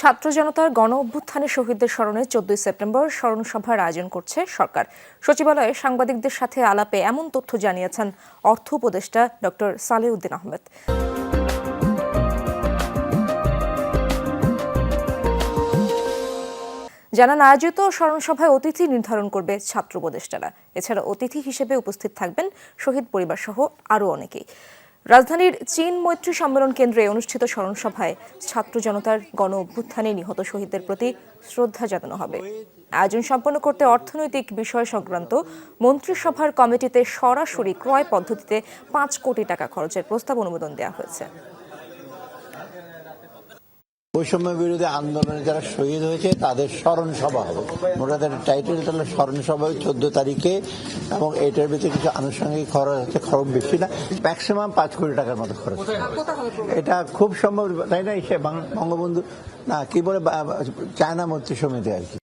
ছাত্র জনতার গণ অভ্যুত্থানে শহীদদের স্মরণে 14 সেপ্টেম্বর স্মরণ সভার আয়োজন করছে সরকার। সচিবালয়ে সাংবাদিকদের সাথে আলাপে এমন তথ্য জানিয়েছেন অর্থ উপদেষ্টা ডক্টর সালেউদ্দিন আহমেদ। জানান, আয়োজিত স্মরণ সভায় অতিথি নির্ধারণ করবে ছাত্র উপদেষ্টারা। এছাড়া অতিথি হিসেবে উপস্থিত থাকবেন শহীদ পরিবার সহ আরও অনেকেই। রাজধানীর চীন মৈত্রী সম্মেলন কেন্দ্রে অনুষ্ঠিত স্মরণ সভায় ছাত্র জনতার গণ অভ্যুত্থানে নিহত শহীদদের প্রতি শ্রদ্ধা জানানো হবে। আয়োজন সম্পন্ন করতে অর্থনৈতিক বিষয় সংক্রান্ত মন্ত্রিসভার কমিটিতে সরাসরি ক্রয় পদ্ধতিতে 5 কোটি টাকা খরচের প্রস্তাব অনুমোদন দেওয়া হয়েছে। বৈষম্য বিরোধী আন্দোলনে যারা শহীদ হয়েছে তাদের স্মরণ সভা হবে। ওটাদের টাইটেল হলো স্মরণ সভা 14 তারিখে, এবং এটার ভিতরে কিছু আনুষঙ্গিক খরচ আছে, খরচ বেশি না, ম্যাক্সিমাম 5 কোটি টাকার মতো খরচ। এটা খুব সম্ভব, তাই না? বঙ্গবন্ধু না কি বলে চায়না মৈত্রী সমিতি আর কি।